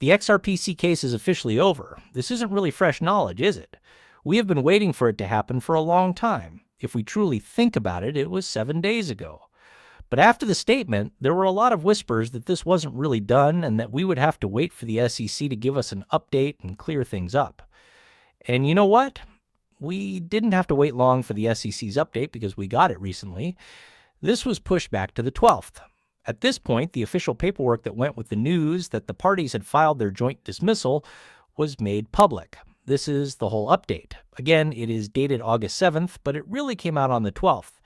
The XRPC case is officially over. This isn't really fresh knowledge, is it? We have been waiting for it to happen for a long time. If we truly think about it, it was 7 days ago. But after the statement, there were a lot of whispers that this wasn't really done and that we would have to wait for the SEC to give us an update and clear things up. And you know what? We didn't have to wait long for the SEC's update because we got it recently. This was pushed back to the 12th. At this point, the official paperwork that went with the news that the parties had filed their joint dismissal was made public. This is the whole update. Again, it is dated August 7th, but it really came out on the 12th.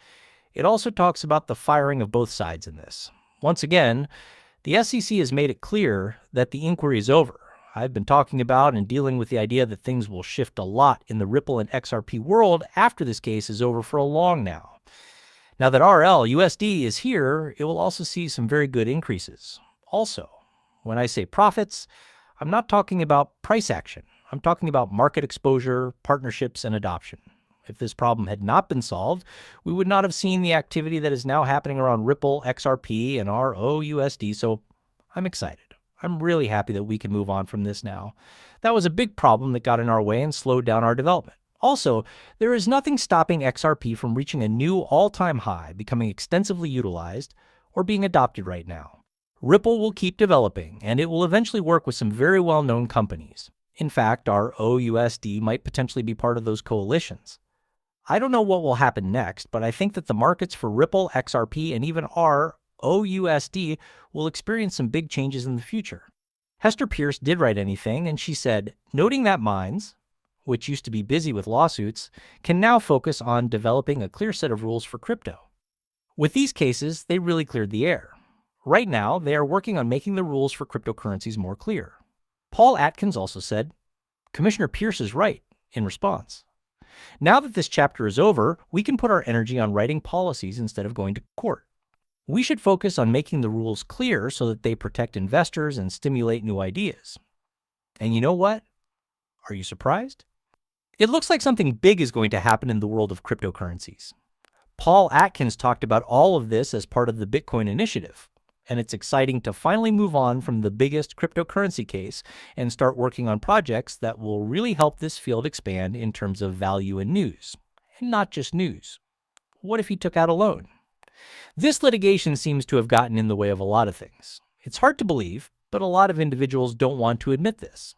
It also talks about the firing of both sides in this. Once again, the SEC has made it clear that the inquiry is over. I've been talking about and dealing with the idea that things will shift a lot in the Ripple and XRP world after this case is over for a long now. Now that RLUSD is here, it will also see some very good increases. Also, when I say profits, I'm not talking about price action. I'm talking about market exposure, partnerships, and adoption. If this problem had not been solved, we would not have seen the activity that is now happening around Ripple, XRP, and ROUSD, so I'm excited. I'm really happy that we can move on from this now. That was a big problem that got in our way and slowed down our development. Also, there is nothing stopping XRP from reaching a new all-time high, becoming extensively utilized, or being adopted right now. Ripple will keep developing, and it will eventually work with some very well-known companies. In fact, our OUSD might potentially be part of those coalitions. I don't know what will happen next, but I think that the markets for Ripple, XRP, and even our OUSD will experience some big changes in the future. Hester Pierce did write anything, and she said, noting that minds, which used to be busy with lawsuits, can now focus on developing a clear set of rules for crypto. With these cases, they really cleared the air. Right now, they are working on making the rules for cryptocurrencies more clear. Paul Atkins also said, Commissioner Pierce is right, in response. Now that this chapter is over, we can put our energy on writing policies instead of going to court. We should focus on making the rules clear so that they protect investors and stimulate new ideas. And you know what? Are you surprised? It looks like something big is going to happen in the world of cryptocurrencies. Paul Atkins talked about all of this as part of the Bitcoin initiative, and it's exciting to finally move on from the biggest cryptocurrency case and start working on projects that will really help this field expand in terms of value and news. And not just news. What if he took out a loan? This litigation seems to have gotten in the way of a lot of things. It's hard to believe, but a lot of individuals don't want to admit this.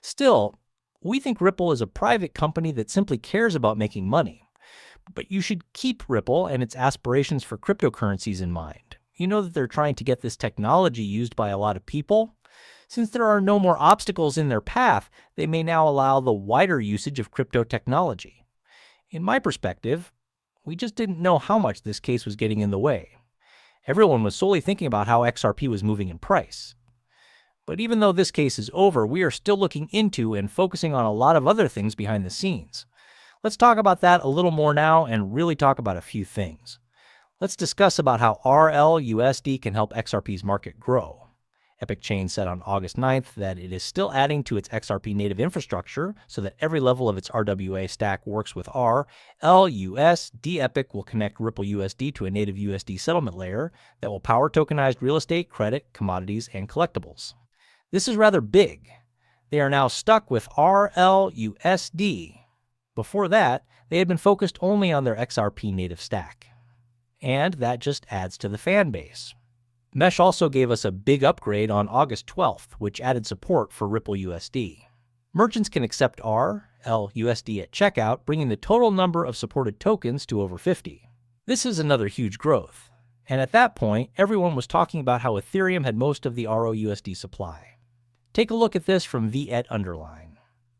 Still, we think Ripple is a private company that simply cares about making money. But you should keep Ripple and its aspirations for cryptocurrencies in mind. You know that they're trying to get this technology used by a lot of people. Since there are no more obstacles in their path, they may now allow the wider usage of crypto technology. In my perspective, we just didn't know how much this case was getting in the way. Everyone was solely thinking about how XRP was moving in price. But even though this case is over, we are still looking into and focusing on a lot of other things behind the scenes. Let's talk about that a little more now and really talk about a few things. Let's discuss about how RLUSD can help XRP's market grow. Epic Chain said on August 9th that it is still adding to its XRP native infrastructure so that every level of its RWA stack works with RLUSD. Epic will connect Ripple USD to a native USD settlement layer that will power tokenized real estate, credit, commodities, and collectibles. This is rather big. They are now stuck with RLUSD. Before that, they had been focused only on their XRP native stack. And that just adds to the fan base. Mesh also gave us a big upgrade on August 12th, which added support for Ripple USD. Merchants can accept RLUSD at checkout, bringing the total number of supported tokens to over 50. This is another huge growth. And at that point, everyone was talking about how Ethereum had most of the ROUSD supply. Take a look at this from VET_.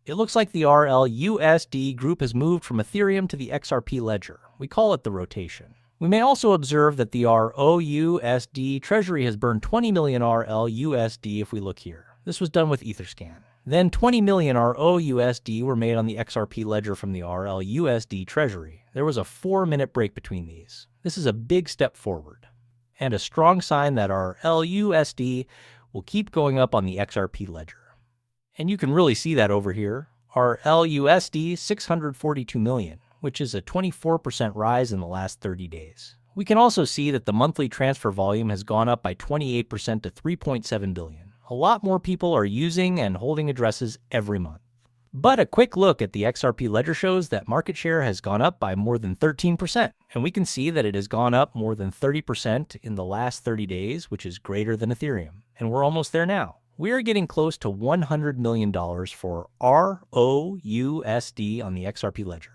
It looks like the RLUSD group has moved from Ethereum to the XRP ledger. We call it the rotation. We may also observe that the ROUSD treasury has burned 20 million RLUSD if we look here. This was done with Etherscan. Then 20 million ROUSD were made on the XRP ledger from the RLUSD treasury. There was a 4-minute break between these. This is a big step forward, and a strong sign that our LUSD will keep going up on the XRP ledger. And you can really see that over here. Our LUSD 642 million, which is a 24% rise in the last 30 days. We can also see that the monthly transfer volume has gone up by 28% to 3.7 billion. A lot more people are using and holding addresses every month. But a quick look at the XRP ledger shows that market share has gone up by more than 13%, and we can see that it has gone up more than 30% in the last 30 days, which is greater than Ethereum, and we're almost there now. We are getting close to $100 million for ROUSD on the XRP ledger.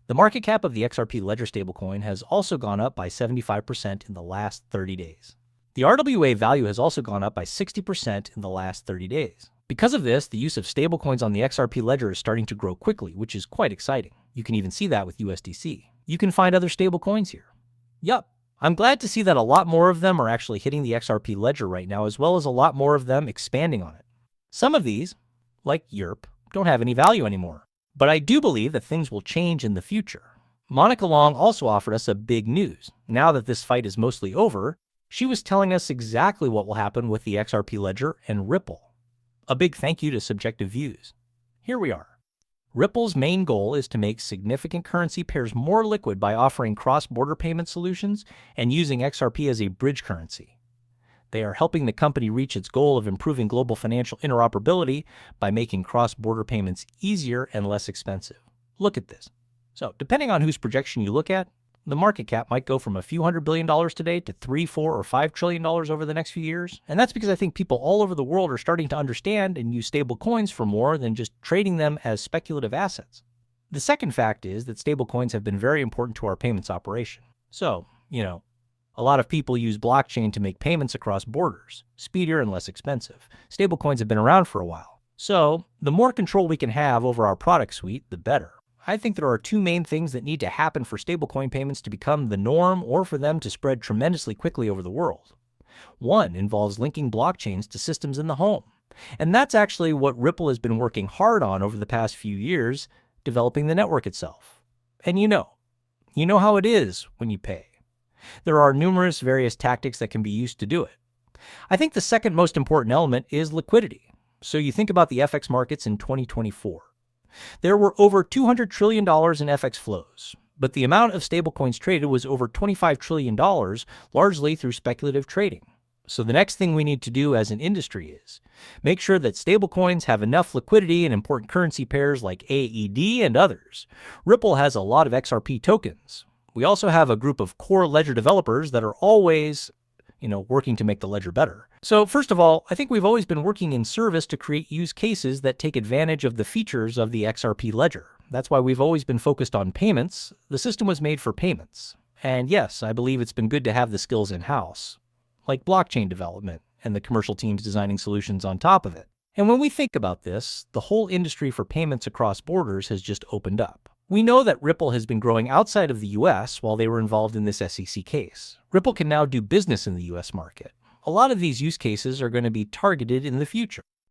The market cap of the XRP ledger stablecoin has also gone up by 75% in the last 30 days. The RWA value has also gone up by 60% in the last 30 days. Because of this, the use of stablecoins on the XRP ledger is starting to grow quickly, which is quite exciting. You can even see that with USDC. You can find other stablecoins here. Yup. I'm glad to see that a lot more of them are actually hitting the XRP ledger right now, as well as a lot more of them expanding on it. Some of these, like YERP, don't have any value anymore. But I do believe that things will change in the future. Monica Long also offered us a big news. Now that this fight is mostly over, she was telling us exactly what will happen with the XRP ledger and Ripple. A big thank you to Subjective Views. Here we are. Ripple's main goal is to make significant currency pairs more liquid by offering cross-border payment solutions and using XRP as a bridge currency. They are helping the company reach its goal of improving global financial interoperability by making cross-border payments easier and less expensive. Look at this. So, depending on whose projection you look at, the market cap might go from a few $100 billion today to $3, $4, or $5 trillion over the next few years. And that's because I think people all over the world are starting to understand and use stable coins for more than just trading them as speculative assets. The second fact is that stable coins have been very important to our payments operation. So, a lot of people use blockchain to make payments across borders, speedier and less expensive. Stable coins have been around for a while. So, the more control we can have over our product suite, the better. I think there are two main things that need to happen for stablecoin payments to become the norm or for them to spread tremendously quickly over the world. One involves linking blockchains to systems in the home. And that's actually what Ripple has been working hard on over the past few years, developing the network itself. And you know how it is when you pay. There are numerous various tactics that can be used to do it. I think the second most important element is liquidity. So you think about the FX markets in 2024. There were over $200 trillion in FX flows, but the amount of stablecoins traded was over $25 trillion, largely through speculative trading. So the next thing we need to do as an industry is make sure that stablecoins have enough liquidity in important currency pairs like AED and others. Ripple has a lot of XRP tokens. We also have a group of core ledger developers that are always working to make the ledger better. So first of all, I think we've always been working in service to create use cases that take advantage of the features of the XRP ledger. That's why we've always been focused on payments. The system was made for payments. And yes, I believe it's been good to have the skills in-house, like blockchain development and the commercial teams designing solutions on top of it. And when we think about this, the whole industry for payments across borders has just opened up. We know that Ripple has been growing outside of the US while they were involved in this SEC case. Ripple can now do business in the US market. A lot of these use cases are going to be targeted in the future.